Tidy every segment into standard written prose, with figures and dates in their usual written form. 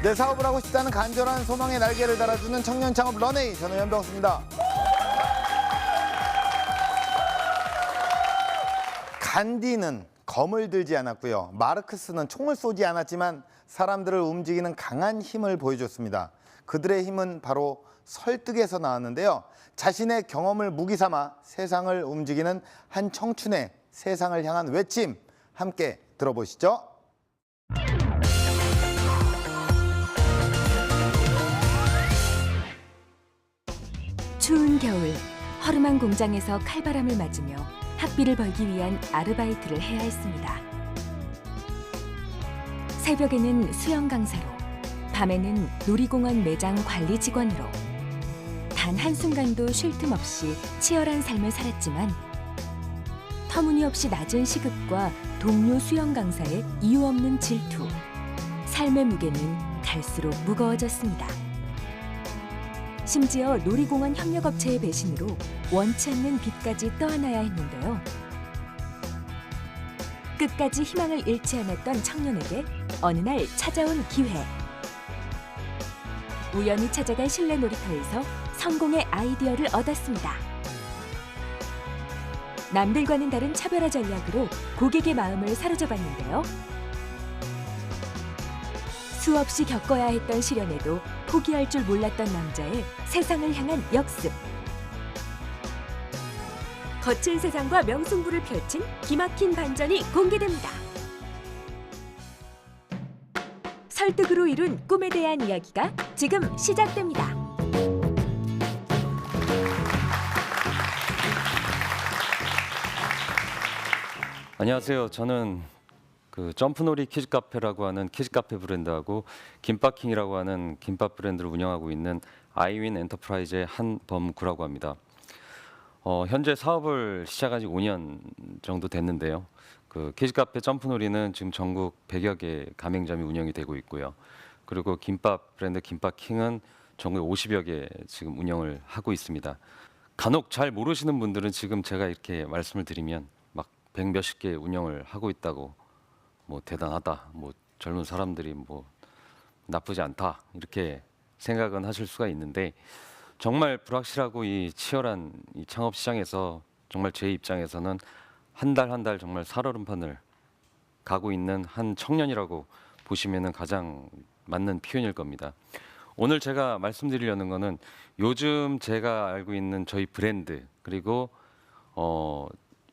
내 사업을 하고 싶다는 간절한 소망의 날개를 달아주는 청년 창업 런웨이, 저는 연병수입니다. 간디는 검을 들지 않았고요. 마르크스는 총을 쏘지 않았지만 사람들을 움직이는 강한 힘을 보여줬습니다. 그들의 힘은 바로 설득에서 나왔는데요. 자신의 경험을 무기 삼아 세상을 움직이는 한 청춘의 세상을 향한 외침, 함께 들어보시죠. 추운 겨울, 허름한 공장에서 칼바람을 맞으며 학비를 벌기 위한 아르바이트를 해야 했습니다. 새벽에는 수영 강사로, 밤에는 놀이공원 매장 관리 직원으로 단 한순간도 쉴 틈 없이 치열한 삶을 살았지만 터무니없이 낮은 시급과 동료 수영 강사의 이유 없는 질투, 삶의 무게는 갈수록 무거워졌습니다. 심지어 놀이공원 협력업체의 배신으로 원치 않는 빚까지 떠안아야 했는데요. 끝까지 희망을 잃지 않았던 청년에게 어느 날 찾아온 기회. 우연히 찾아간 실내 놀이터에서 성공의 아이디어를 얻었습니다. 남들과는 다른 차별화 전략으로 고객의 마음을 사로잡았는데요. 수없이 겪어야 했던 시련에도 포기할 줄 몰랐던 남자의 세상을 향한 역습. 거친 세상과 명승부를 펼친 기막힌 반전이 공개됩니다. 설득으로 이룬 꿈에 대한 이야기가 지금 시작됩니다. 안녕하세요. 저는 점프놀이 키즈카페라고 하는 키즈카페 브랜드하고 김밥킹이라고 하는 김밥 브랜드를 운영하고 있는 아이윈 엔터프라이즈의 한범구라고 합니다. 현재 사업을 시작한 지 5년 정도 됐는데요. 키즈카페 점프놀이는 지금 전국 100여 개 가맹점이 운영이 되고 있고요. 그리고 김밥 브랜드 김밥킹은 전국 50여 개 지금 운영을 하고 있습니다. 간혹 잘 모르시는 분들은 지금 제가 이렇게 말씀을 드리면 막 100몇십 개 운영을 하고 있다고 대단하다, 젊은 사람들이 나쁘지 않다 이렇게 생각은 하실 수가 있는데 정말 불확실하고 이 치열한 이 창업 시장에서 정말 제 입장에서는 한 달 한 달 정말 살얼음판을 가고 있는 한 청년이라고 보시면은 가장 맞는 표현일 겁니다. 오늘 제가 말씀드리려는 거는 요즘 제가 알고 있는 저희 브랜드 그리고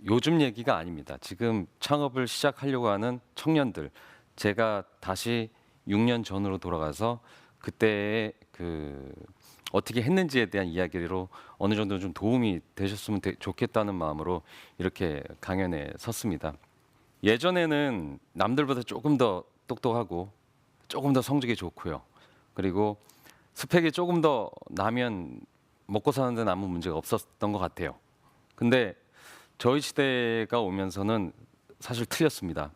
요즘 얘기가 아닙니다. 지금 창업을 시작하려고 하는 청년들, 제가 다시 6년 전으로 돌아가서 그때 어떻게 했는지에 대한 이야기로 어느 정도 좀 도움이 되셨으면 좋겠다는 마음으로 이렇게 강연에 섰습니다. 예전에는 남들보다 조금 더 똑똑하고 조금 더 성적이 좋고요. 그리고 스펙이 조금 더 나면 먹고 사는 데는 아무 문제가 없었던 것 같아요. 근데 저희 시대가 오면서는 사실 틀렸습니다.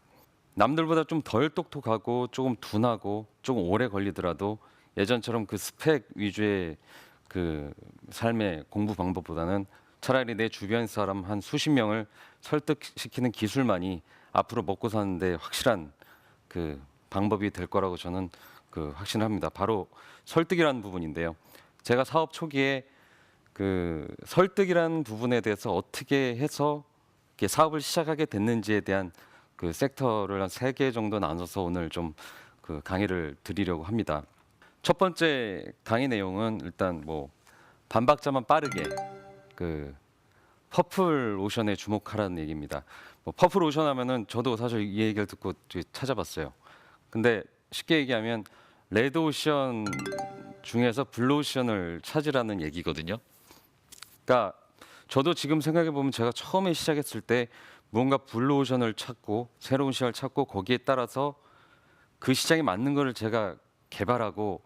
남들보다 좀 덜 똑똑하고 조금 둔하고 조금 오래 걸리더라도 예전처럼 그 스펙 위주의 삶의 공부 방법보다는 차라리 내 주변 사람 한 수십 명을 설득시키는 기술만이 앞으로 먹고 사는데 확실한 방법이 될 거라고 저는 확신합니다. 바로 설득이라는 부분인데요. 제가 사업 초기에 설득이라는 부분에 대해서 어떻게 해서 사업을 시작하게 됐는지에 대한 섹터를 한 3개 정도 나눠서 오늘 좀 강의를 드리려고 합니다. 첫 번째 강의 내용은 일단 반박자만 빠르게 퍼플 오션에 주목하라는 얘기입니다. 퍼플 오션 하면은 저도 사실 이 얘기를 듣고 찾아봤어요. 근데 쉽게 얘기하면 레드 오션 중에서 블루 오션을 찾으라는 얘기거든요. 그러니까 저도 지금 생각해 보면 제가 처음에 시작했을 때 무언가 블루 오션을 찾고 새로운 시장을 찾고 거기에 따라서 그 시장에 맞는 거를 제가 개발하고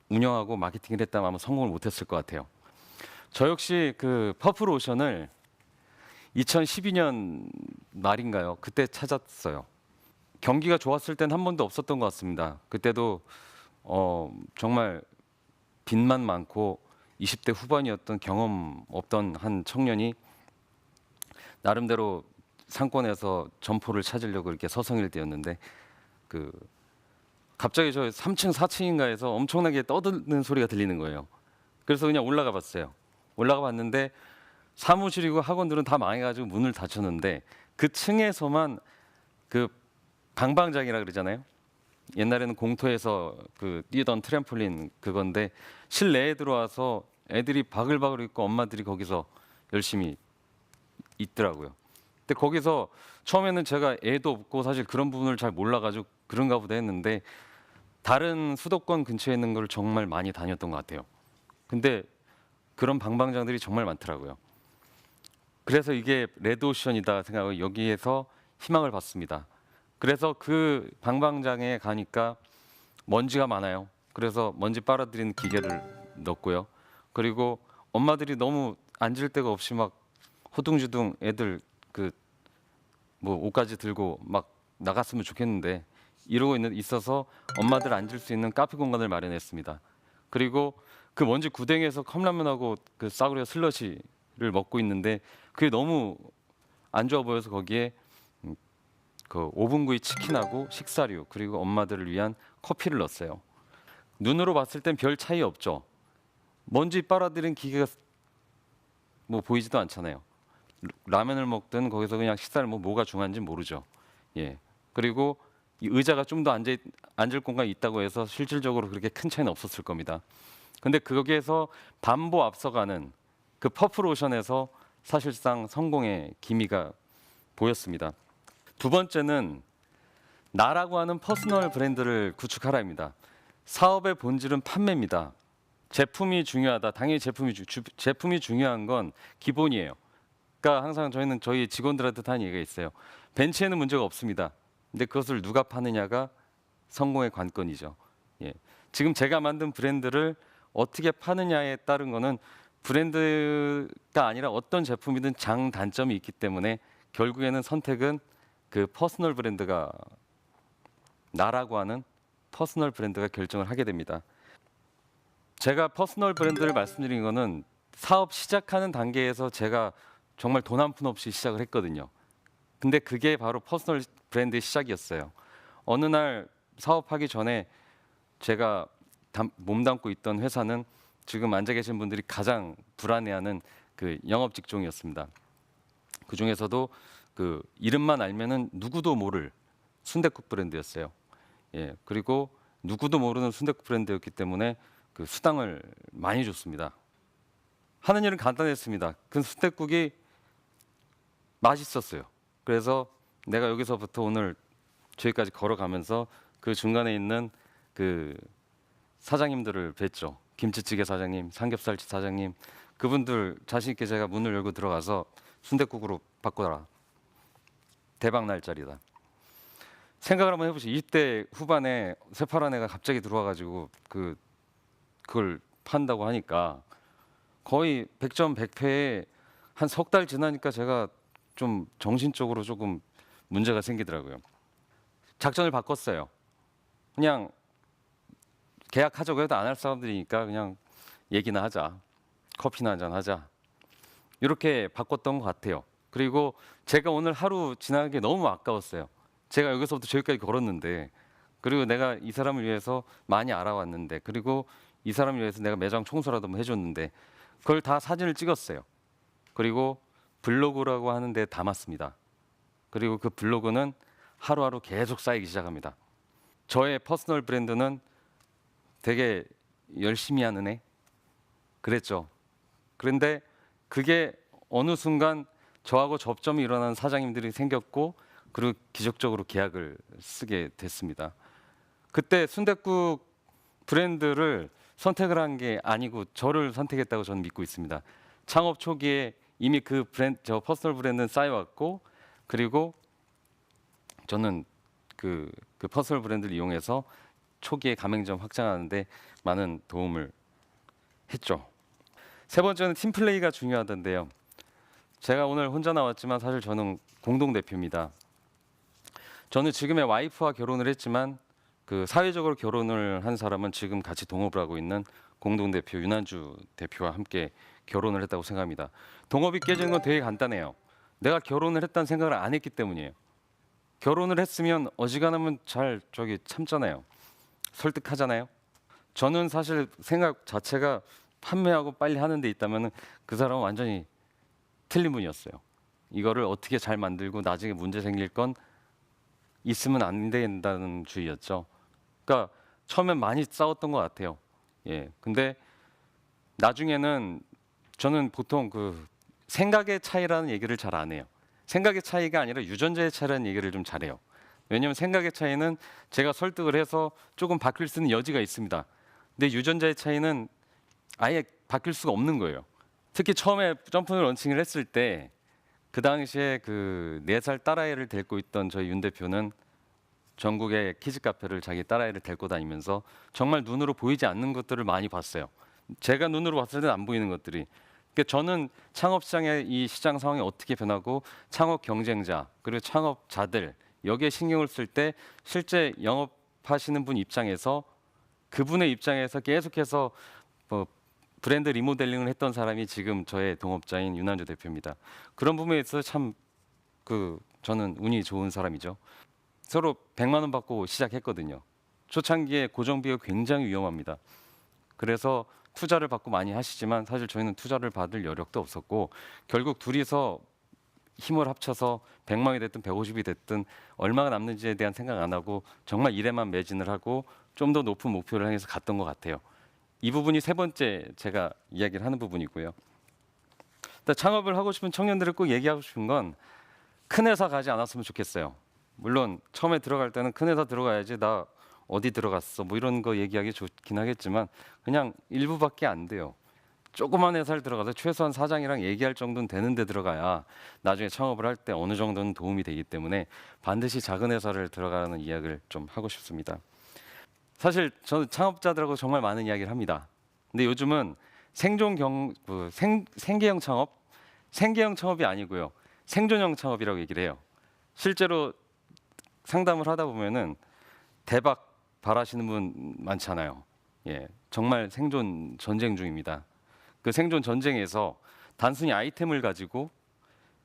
운영하고 마케팅을 했다면 아마 성공을 못했을 것 같아요. 저 역시 퍼플 오션을 2012년 말인가요? 그때 찾았어요. 경기가 좋았을 땐 한 번도 없었던 것 같습니다. 그때도 정말 빚만 많고 20대 후반이었던 경험 없던 한 청년이 나름대로 상권에서 점포를 찾으려고 이렇게 서성일 때였는데 갑자기 저 3층 4층인가에서 엄청나게 떠드는 소리가 들리는 거예요. 그래서 그냥 올라가 봤어요. 올라가 봤는데 사무실이고 학원들은 다 망해가지고 문을 닫혔는데 그 층에서만 그 방방장이라 그러잖아요. 옛날에는 공터에서 그 뛰던 트램폴린 그건데 실내에 들어와서 애들이 바글바글 있고 엄마들이 거기서 열심히 있더라고요. 근데 거기서 처음에는 제가 애도 없고 사실 그런 부분을 잘 몰라가지고 그런가 보다 했는데 다른 수도권 근처에 있는 걸 정말 많이 다녔던 것 같아요. 근데 그런 방방장들이 정말 많더라고요. 그래서 이게 레드오션이다 생각하고 여기에서 희망을 봤습니다. 그래서 그 방방장에 가니까 먼지가 많아요. 그래서 먼지 빨아들이는 기계를 넣었고요. 그리고 엄마들이 너무 앉을 데가 없이 막 허둥지둥 애들 그 뭐 옷까지 들고 막 나갔으면 좋겠는데 이러고 있어서 엄마들 앉을 수 있는 카페 공간을 마련했습니다. 그리고 그 먼지 구덩이에서 컵라면하고 그 싸구려 슬러시를 먹고 있는데 그게 너무 안 좋아 보여서 거기에 그 오븐구이 치킨하고 식사류 그리고 엄마들을 위한 커피를 넣었어요. 눈으로 봤을 땐 별 차이 없죠. 먼지 빨아들이는 기계가 뭐 보이지도 않잖아요. 라면을 먹든 거기서 그냥 식사를 뭐가 중요한지 모르죠. 예. 그리고 이 의자가 좀 더 앉을 공간이 있다고 해서 실질적으로 그렇게 큰 차이는 없었을 겁니다. 근데 거기에서 반보 앞서가는 그 퍼플 오션에서 사실상 성공의 기미가 보였습니다. 두 번째는 나라고 하는 퍼스널 브랜드를 구축하라입니다. 사업의 본질은 판매입니다. 제품이 중요하다. 당연히 제품이 중요한 건 기본이에요. 그러니까 항상 저희는 저희 직원들한테 하는 얘기가 있어요. 벤치에는 문제가 없습니다. 근데 그것을 누가 파느냐가 성공의 관건이죠. 예. 지금 제가 만든 브랜드를 어떻게 파느냐에 따른 거는 브랜드가 아니라 어떤 제품이든 장단점이 있기 때문에 결국에는 선택은 그 퍼스널 브랜드가 나라고 하는 퍼스널 브랜드가 결정을 하게 됩니다. 제가 퍼스널 브랜드를 말씀드린 거는 사업 시작하는 단계에서 제가 정말 돈 한 푼 없이 시작을 했거든요. 근데 그게 바로 퍼스널 브랜드의 시작이었어요. 어느 날 사업하기 전에 제가 몸담고 있던 회사는 지금 앉아 계신 분들이 가장 불안해하는 그 영업 직종이었습니다. 그 중에서도 그 이름만 알면은 누구도 모를 순댓국 브랜드였어요. 예, 그리고 누구도 모르는 순댓국 브랜드였기 때문에 그 수당을 많이 줬습니다. 하는 일은 간단했습니다. 그 순댓국이 맛있었어요. 그래서 내가 여기서부터 오늘 저기까지 걸어가면서 그 중간에 있는 그 사장님들을 뵀죠. 김치찌개 사장님, 삼겹살집 사장님, 그분들 자신 있게 제가 문을 열고 들어가서 순댓국으로 바꿔라. 대박 날 자리다. 생각을 한번 해보시죠. 20대 후반에 새파란 애가 갑자기 들어와가지고 그걸 판다고 하니까 거의 100점 100패에 한 석 달 지나니까 제가 좀 정신적으로 조금 문제가 생기더라고요. 작전을 바꿨어요. 그냥 계약하자고 해도 안 할 사람들이니까 그냥 얘기나 하자. 커피나 한잔 하자. 이렇게 바꿨던 것 같아요. 그리고 제가 오늘 하루 지나는 게 너무 아까웠어요. 제가 여기서부터 저기까지 걸었는데 그리고 내가 이 사람을 위해서 많이 알아왔는데 그리고 이 사람을 위해서 내가 매장 청소라도 한번 해줬는데 그걸 다 사진을 찍었어요. 그리고 블로그라고 하는 데 담았습니다. 그리고 그 블로그는 하루하루 계속 쌓이기 시작합니다. 저의 퍼스널 브랜드는 되게 열심히 하는 애 그랬죠. 그런데 그게 어느 순간 저하고 접점이 일어나는 사장님들이 생겼고 그리고 기적적으로 계약을 쓰게 됐습니다. 그때 순댓국 브랜드를 선택을 한 게 아니고 저를 선택했다고 저는 믿고 있습니다. 창업 초기에 이미 그 저 퍼스널 브랜드는 쌓여왔고 그리고 저는 그 퍼스널 브랜드를 이용해서 초기에 가맹점 확장하는데 많은 도움을 했죠. 세 번째는 팀플레이가 중요하던데요. 제가 오늘 혼자 나왔지만 사실 저는 공동 대표입니다. 저는 지금의 와이프와 결혼을 했지만 그 사회적으로 결혼을 한 사람은 지금 같이 동업을 하고 있는 공동 대표 윤한주 대표와 함께 결혼을 했다고 생각합니다. 동업이 깨지는 건 되게 간단해요. 내가 결혼을 했다는 생각을 안 했기 때문이에요. 결혼을 했으면 어지간하면 잘 참잖아요. 설득하잖아요. 저는 사실 생각 자체가 판매하고 빨리 하는 데 있다면 그 사람은 완전히 틀린 분이었어요. 이거를 어떻게 잘 만들고 나중에 문제 생길 건 있으면 안 된다는 주의였죠. 그러니까 처음엔 많이 싸웠던 것 같아요. 예. 근데 나중에는 저는 보통 그 생각의 차이라는 얘기를 잘 안 해요. 생각의 차이가 아니라 유전자의 차이라는 얘기를 좀 잘해요. 왜냐하면 생각의 차이는 제가 설득을 해서 조금 바뀔 수 있는 여지가 있습니다. 근데 유전자의 차이는 아예 바뀔 수가 없는 거예요. 특히 처음에 점프를 런칭을 했을 때 그 당시에 그 4살 딸아이를 데리고 있던 저희 윤 대표는 전국의 키즈 카페를 자기 딸아이를 데리고 다니면서 정말 눈으로 보이지 않는 것들을 많이 봤어요. 제가 눈으로 봤을 때는 안 보이는 것들이. 그러니까 저는 창업 시장의 이 시장 상황이 어떻게 변하고 창업 경쟁자 그리고 창업자들 여기에 신경을 쓸 때 실제 영업하시는 분 입장에서 그분의 입장에서 계속해서 뭐 브랜드 리모델링을 했던 사람이 지금 저의 동업자인 윤한주 대표입니다. 그런 부분에 있어서 참 저는 운이 좋은 사람이죠. 서로 100만 원 받고 시작했거든요. 초창기에 고정비가 굉장히 위험합니다. 그래서 투자를 받고 많이 하시지만 사실 저희는 투자를 받을 여력도 없었고 결국 둘이서 힘을 합쳐서 100만이 됐든 150이 됐든 얼마가 남는지에 대한 생각 안 하고 정말 일에만 매진을 하고 좀 더 높은 목표를 향해서 갔던 것 같아요. 이 부분이 세 번째 제가 이야기를 하는 부분이고요. 일단 창업을 하고 싶은 청년들을 꼭 얘기하고 싶은 건 큰 회사 가지 않았으면 좋겠어요. 물론 처음에 들어갈 때는 큰 회사 들어가야지 나 어디 들어갔어 뭐 이런 거 얘기하기 좋긴 하겠지만 그냥 일부밖에 안 돼요. 조그만 회사를 들어가서 최소한 사장이랑 얘기할 정도는 되는 데 들어가야 나중에 창업을 할 때 어느 정도는 도움이 되기 때문에 반드시 작은 회사를 들어가는 이야기를 좀 하고 싶습니다. 사실 저는 창업자들하고 정말 많은 이야기를 합니다. 근데 요즘은 생계형 창업이 아니고요. 생존형 창업이라고 얘기를 해요. 실제로 상담을 하다 보면은 대박 바라시는 분 많잖아요. 예, 정말 생존 전쟁 중입니다. 그 생존 전쟁에서 단순히 아이템을 가지고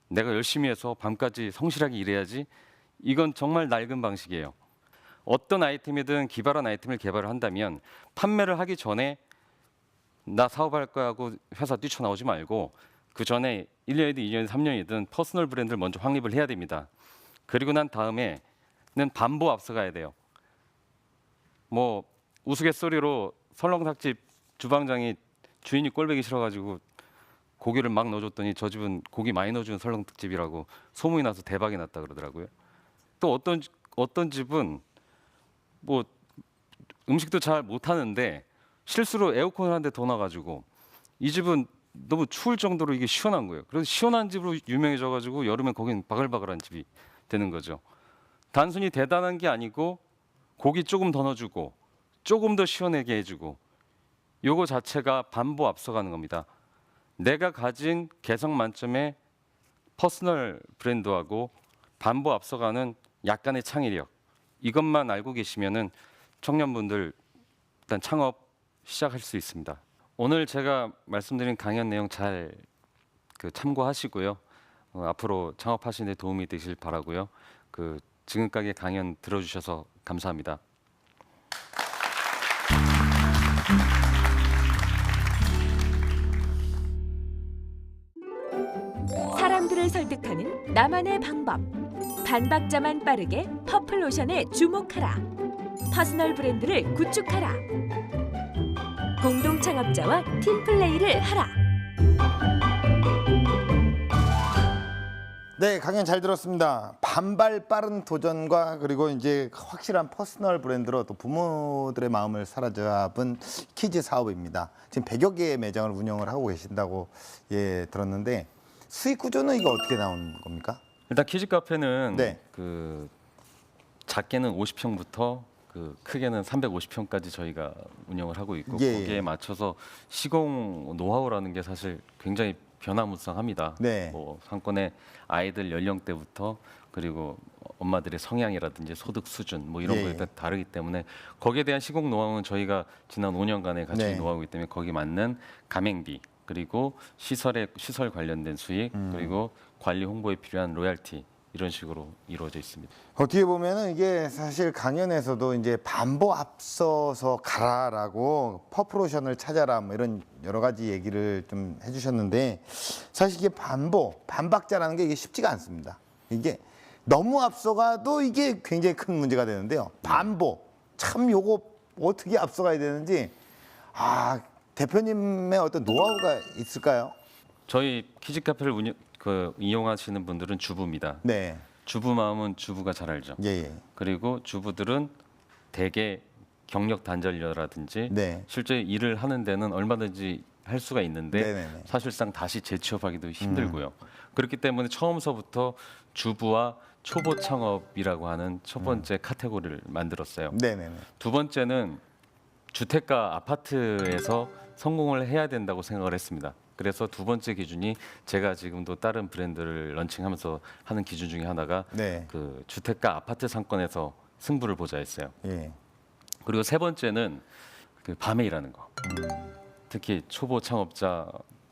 내가 열심히 해서 밤까지 성실하게 일해야지 이건 정말 낡은 방식이에요. 어떤 아이템이든 기발한 아이템을 개발을 한다면 판매를 하기 전에 나 사업할 거야 하고 회사 뛰쳐나오지 말고 그 전에 1년이든 2년이든 3년이든 퍼스널 브랜드를 먼저 확립을 해야 됩니다. 그리고 난 다음에는 반보 앞서가야 돼요. 뭐 우스갯소리로 설렁탕집 주방장이 주인이 꼴보기 싫어가지고 고기를 막 넣어줬더니 저 집은 고기 많이 넣어주는 설렁탕집이라고 소문이 나서 대박이 났다 그러더라고요. 또 어떤 집은 뭐 음식도 잘 못하는데 실수로 에어컨을 한 대 더 놔가지고 이 집은 너무 추울 정도로 이게 시원한 거예요. 그래서 시원한 집으로 유명해져가지고 여름에 거긴 바글바글한 집이 되는 거죠. 단순히 대단한 게 아니고 고기 조금 더 넣어주고 조금 더 시원하게 해주고 요거 자체가 반보 앞서가는 겁니다. 내가 가진 개성 만점의 퍼스널 브랜드하고 반보 앞서가는 약간의 창의력 이것만 알고 계시면은 청년분들 일단 창업 시작할 수 있습니다. 오늘 제가 말씀드린 강연 내용 잘 참고하시고요. 앞으로 창업하시는 데 도움이 되실 바라고요. 지금까지 강연 들어주셔서 감사합니다. 사람들을 설득하는 나만의 방법. 반박자만 빠르게 퍼플 로션에 주목하라. 퍼스널 브랜드를 구축하라. 공동 창업자와 팀 플레이를 하라. 네, 강연 잘 들었습니다. 반발 빠른 도전과 그리고 이제 확실한 퍼스널 브랜드로 또 부모들의 마음을 사로잡은 키즈 사업입니다. 지금 100여 개의 매장을 운영을 하고 계신다고 들었는데 수익 구조는 이거 어떻게 나오는 겁니까? 일단 키즈 카페는 네. 작게는 50평부터 크게는 350평까지 저희가 운영을 하고 있고 예. 거기에 맞춰서 시공 노하우라는 게 사실 굉장히 변화무쌍합니다. 네. 뭐 상권의 아이들 연령대부터 그리고 엄마들의 성향이라든지 소득 수준 뭐 이런 예. 거에 따라 다르기 때문에 거기에 대한 시공 노하우는 저희가 지난 5년간의 같이 네. 노하우이기 때문에 거기 맞는 가맹비 그리고 시설 관련된 수익 그리고 관리 홍보에 필요한 로얄티 이런 식으로 이루어져 있습니다. 어떻게 보면은 이게 사실 강연에서도 이제 반보 앞서서 가라라고 퍼프로션을 찾아라 뭐 이런 여러 가지 얘기를 좀 해주셨는데 사실 이게 반박자라는 게 이게 쉽지가 않습니다. 이게 너무 앞서가도 이게 굉장히 큰 문제가 되는데요. 반보 참 요거 어떻게 앞서가야 되는지 대표님의 어떤 노하우가 있을까요? 저희 키즈 카페를 이용하시는 분들은 주부입니다. 네, 주부 마음은 주부가 잘 알죠. 예. 그리고 주부들은 대개 경력 단절녀라든지 네. 실제 일을 하는 데는 얼마든지 할 수가 있는데 네네네. 사실상 다시 재취업하기도 힘들고요. 그렇기 때문에 처음서부터 주부와 초보 창업이라고 하는 첫 번째 카테고리를 만들었어요. 네네네. 두 번째는 주택가 아파트에서 성공을 해야 된다고 생각을 했습니다. 그래서 두 번째 기준이 제가 지금도 다른 브랜드를 런칭하면서 하는 기준 중에 하나가 네. 그 주택가 아파트 상권에서 승부를 보자 했어요. 예. 그리고 세 번째는 그 밤에 일하는 거. 특히 초보 창업자,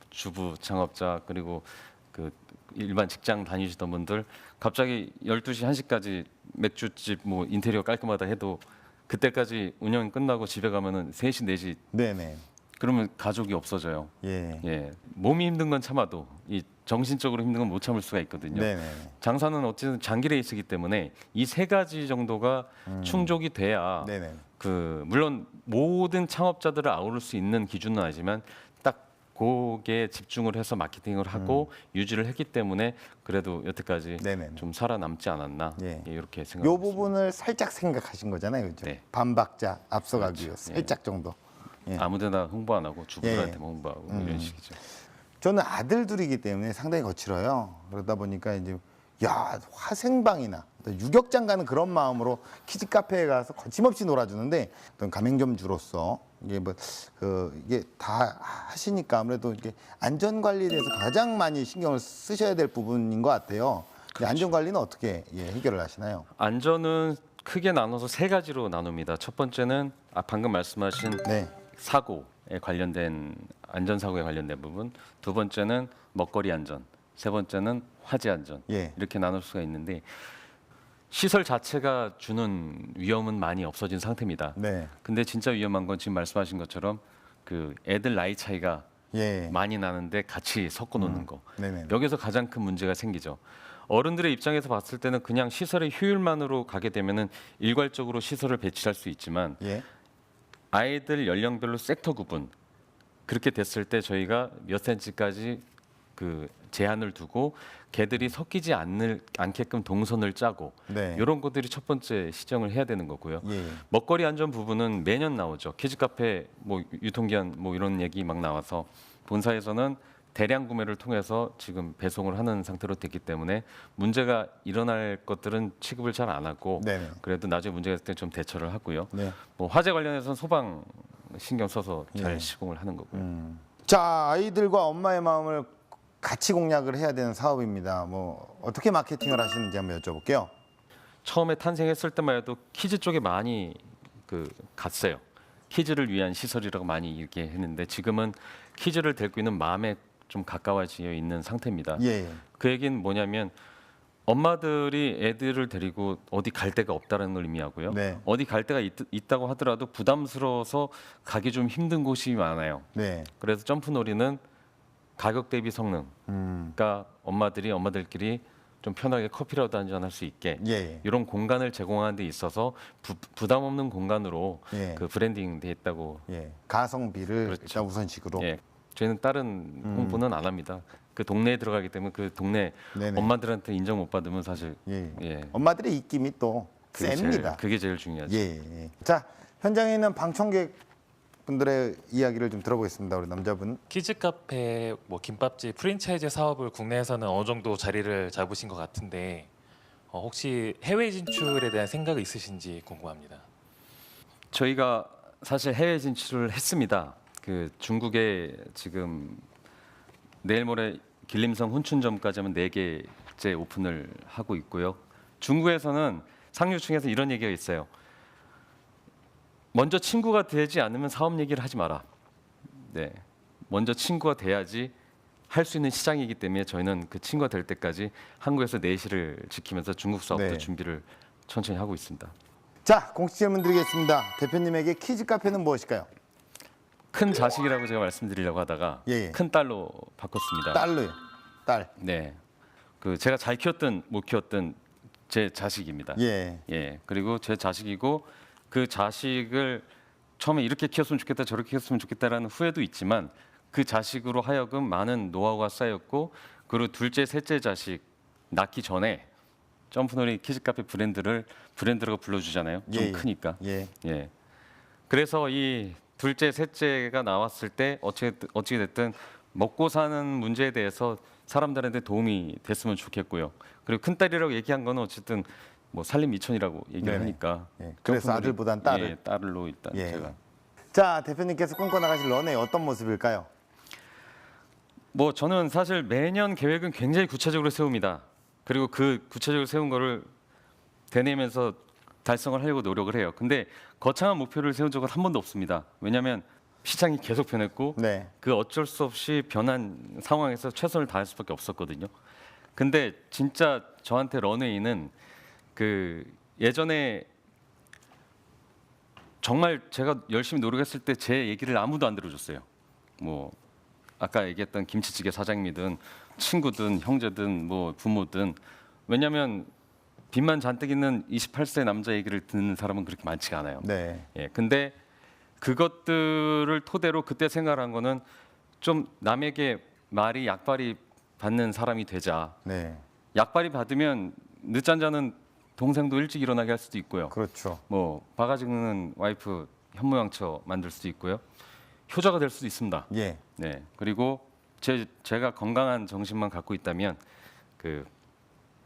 주부 창업자 그리고 그 일반 직장 다니시던 분들 갑자기 12시 1시까지 맥주집 뭐 인테리어 깔끔하다 해도 그때까지 운영 끝나고 집에 가면은 3시 4시 네네. 그러면 가족이 없어져요. 예. 예. 몸이 힘든 건 참아도 이 정신적으로 힘든 건 못 참을 수가 있거든요. 네네. 장사는 어쨌든 장기 레이스이기 때문에 이 세 가지 정도가 충족이 돼야 네네. 그 물론 모든 창업자들을 아우를 수 있는 기준은 아니지만 딱 거기에 집중을 해서 마케팅을 하고 유지를 했기 때문에 그래도 여태까지 네네. 좀 살아남지 않았나 예. 예, 이렇게 요 생각합니다. 부분을 살짝 생각하신 거잖아요, 그죠? 네. 반박자 앞서가기 위해 그렇죠. 살짝 정도. 예. 아무데나 홍보 안 하고 주부들한테만 홍보하고 이런 식이죠. 저는 아들 둘이기 때문에 상당히 거칠어요. 그러다 보니까 이제 화생방이나 유격장 가는 그런 마음으로 키즈 카페에 가서 거침없이 놀아주는데 어떤 가맹점주로서 이게 이게 다 하시니까 아무래도 이게 안전 관리에 대해서 가장 많이 신경을 쓰셔야 될 부분인 것 같아요. 안전 관리는 어떻게 해결을 하시나요? 안전은 크게 나눠서 세 가지로 나눕니다. 첫 번째는 방금 말씀하신 네. 사고에 관련된 안전사고에 관련된 부분, 두 번째는 먹거리 안전, 세 번째는 화재 안전 예. 이렇게 나눌 수가 있는데 시설 자체가 주는 위험은 많이 없어진 상태입니다. 네. 근데 진짜 위험한 건 지금 말씀하신 것처럼 그 애들 나이 차이가 예. 많이 나는데 같이 섞어 놓는 거. 네네. 여기서 가장 큰 문제가 생기죠. 어른들의 입장에서 봤을 때는 그냥 시설의 효율만으로 가게 되면은 일괄적으로 시설을 배치할 수 있지만 예. 아이들 연령별로 섹터 구분 그렇게 됐을 때 저희가 몇 센치까지 그 제한을 두고 개들이 섞이지 않게끔 동선을 짜고 네. 이런 것들이 첫 번째 시정을 해야 되는 거고요. 예. 먹거리 안전 부분은 매년 나오죠. 키즈 카페 뭐 유통기한 뭐 이런 얘기 막 나와서 본사에서는 대량 구매를 통해서 지금 배송을 하는 상태로 됐기 때문에 문제가 일어날 것들은 취급을 잘 안 하고 네네. 그래도 나중에 문제가 있을 때 좀 대처를 하고요. 네. 뭐 화재 관련해서는 소방 신경 써서 잘 예. 시공을 하는 거고요. 자, 아이들과 엄마의 마음을 같이 공략을 해야 되는 사업입니다. 뭐 어떻게 마케팅을 하시는지 한번 여쭤볼게요. 처음에 탄생했을 때만 해도 키즈 쪽에 많이 그 갔어요. 키즈를 위한 시설이라고 많이 이렇게 했는데 지금은 키즈를 데리고 있는 마음에 좀 가까워져 있는 상태입니다. 예. 그 얘기는 뭐냐면 엄마들이 애들을 데리고 어디 갈 데가 없다는 걸 의미하고요. 네. 어디 갈 데가 있다고 하더라도 부담스러워서 가기 좀 힘든 곳이 많아요. 네. 그래서 점프놀이는 가격 대비 성능, 그러니까 엄마들끼리 좀 편하게 커피라도 한잔 할 수 있게 예. 이런 공간을 제공하는 데 있어서 부담 없는 공간으로 예. 그 브랜딩 돼 있다고. 예. 가성비를 그렇죠. 일단 우선식으로. 예. 저희는 다른 홍보는 안 합니다. 그 동네에 들어가기 때문에 그 동네 네네. 엄마들한테 인정 못 받으면 사실 예. 예. 엄마들의 입김이 또 그게 셉니다. 그게 제일 중요하죠. 예. 자, 현장에 있는 방청객 분들의 이야기를 좀 들어보겠습니다. 우리 남자분. 키즈 카페, 뭐 김밥집 프랜차이즈 사업을 국내에서는 어느 정도 자리를 잡으신 것 같은데 혹시 해외 진출에 대한 생각이 있으신지 궁금합니다. 저희가 사실 해외 진출을 했습니다. 그 중국에 지금 내일 모레 길림성 훈춘점까지 하면 4개째 오픈을 하고 있고요. 중국에서는 상류층에서 이런 얘기가 있어요. 먼저 친구가 되지 않으면 사업 얘기를 하지 마라. 네, 먼저 친구가 돼야지 할 수 있는 시장이기 때문에 저희는 그 친구가 될 때까지 한국에서 내실을 지키면서 중국 사업도 네. 준비를 천천히 하고 있습니다. 자, 공식 질문 드리겠습니다. 대표님에게 키즈 카페는 무엇일까요? 큰 자식이라고 제가 말씀드리려고 하다가 예. 큰 딸로 바꿨습니다. 딸로요. 딸. 네, 그 제가 잘 키웠든 못 키웠든 제 자식입니다. 예. 예, 그리고 제 자식이고 그 자식을 처음에 이렇게 키웠으면 좋겠다 저렇게 키웠으면 좋겠다라는 후회도 있지만 그 자식으로 하여금 많은 노하우가 쌓였고 그리고 둘째 셋째 자식 낳기 전에 점프놀이 키즈카페 브랜드라고 불러주잖아요. 좀 예, 예. 크니까. 예. 예. 그래서 이 둘째 셋째가 나왔을 때 어찌 됐든 먹고 사는 문제에 대해서 사람들한테 도움이 됐으면 좋겠고요. 그리고 큰 딸이라고 얘기한 거는 어쨌든 뭐 살림 미천이라고 얘기를 네네. 하니까. 예. 그래서 아들보단 딸을. 예, 딸로 일단 예. 제가. 자, 대표님께서 꿈꿔나가실 런웨이 어떤 모습일까요? 뭐 저는 사실 매년 계획은 굉장히 구체적으로 세웁니다. 그리고 그 구체적으로 세운 거를 되뇌면서 달성을 하려고 노력을 해요. 근데 거창한 목표를 세운 적은 한 번도 없습니다. 왜냐하면 시장이 계속 변했고 네. 그 어쩔 수 없이 변한 상황에서 최선을 다할 수밖에 없었거든요. 근데 진짜 저한테 런웨이는 그 예전에 정말 제가 열심히 노력했을 때 제 얘기를 아무도 안 들어줬어요. 뭐 아까 얘기했던 김치찌개 사장님이든 친구든 형제든 뭐 부모든 왜냐하면 빚만 잔뜩 있는 28세 남자 얘기를 듣는 사람은 그렇게 많지가 않아요. 네. 예, 근데 그것들을 토대로 그때 생각한 거는 좀 남에게 말이 약발이 받는 사람이 되자. 네. 약발이 받으면 늦잠 자는 동생도 일찍 일어나게 할 수도 있고요. 그렇죠. 뭐 바가지 긁는 와이프 현모양처 만들 수도 있고요. 효자가 될 수도 있습니다. 예. 네. 그리고 제가 건강한 정신만 갖고 있다면 그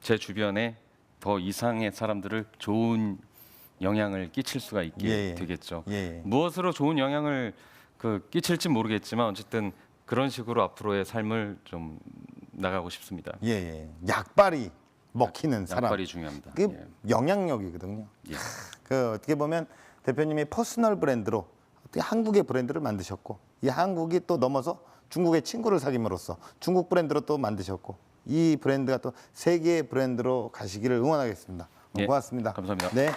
제 주변에 더 이상의 사람들을 좋은 영향을 끼칠 수가 있게 예, 예. 되겠죠. 예. 무엇으로 좋은 영향을 끼칠지 모르겠지만 어쨌든 그런 식으로 앞으로의 삶을 좀 나가고 싶습니다. 예. 예. 약발이 먹히는 사람. 약발이 중요합니다. 그게 예. 영향력이거든요. 예. 그 어떻게 보면 대표님이 퍼스널 브랜드로 어떻게 한국의 브랜드를 만드셨고 이 한국이 또 넘어서 중국의 친구를 사귐으로써 중국 브랜드로 또 만드셨고 이 브랜드가 또 세계의 브랜드로 가시기를 응원하겠습니다. 예. 고맙습니다. 감사합니다. 네.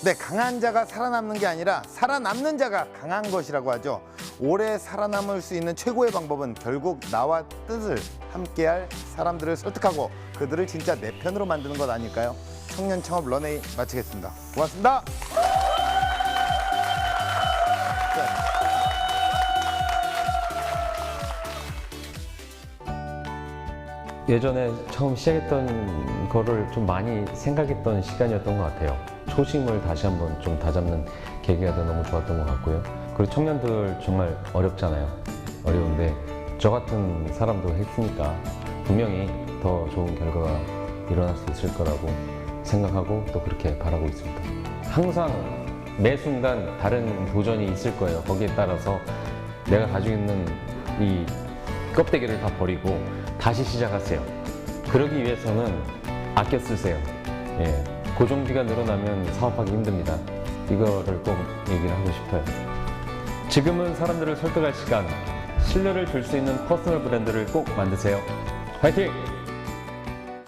네, 강한 자가 살아남는 게 아니라 살아남는 자가 강한 것이라고 하죠. 오래 살아남을 수 있는 최고의 방법은 결국 나와 뜻을 함께할 사람들을 설득하고 그들을 진짜 내 편으로 만드는 것 아닐까요? 청년 창업 런웨이 마치겠습니다. 고맙습니다. 예전에 처음 시작했던 거를 좀 많이 생각했던 시간이었던 것 같아요. 초심을 다시 한번 좀 다잡는 계기가 돼 너무 좋았던 것 같고요. 그리고 청년들 정말 어렵잖아요. 어려운데 저 같은 사람도 했으니까 분명히 더 좋은 결과가 일어날 수 있을 거라고 생각하고 또 그렇게 바라고 있습니다. 항상 매 순간 다른 도전이 있을 거예요. 거기에 따라서 내가 가지고 있는 이 껍데기를 다 버리고 다시 시작하세요. 그러기 위해서는 아껴 쓰세요. 예. 고정비가 늘어나면 사업하기 힘듭니다. 이거를 꼭 얘기를 하고 싶어요. 지금은 사람들을 설득할 시간, 신뢰를 줄 수 있는 퍼스널 브랜드를 꼭 만드세요. 화이팅!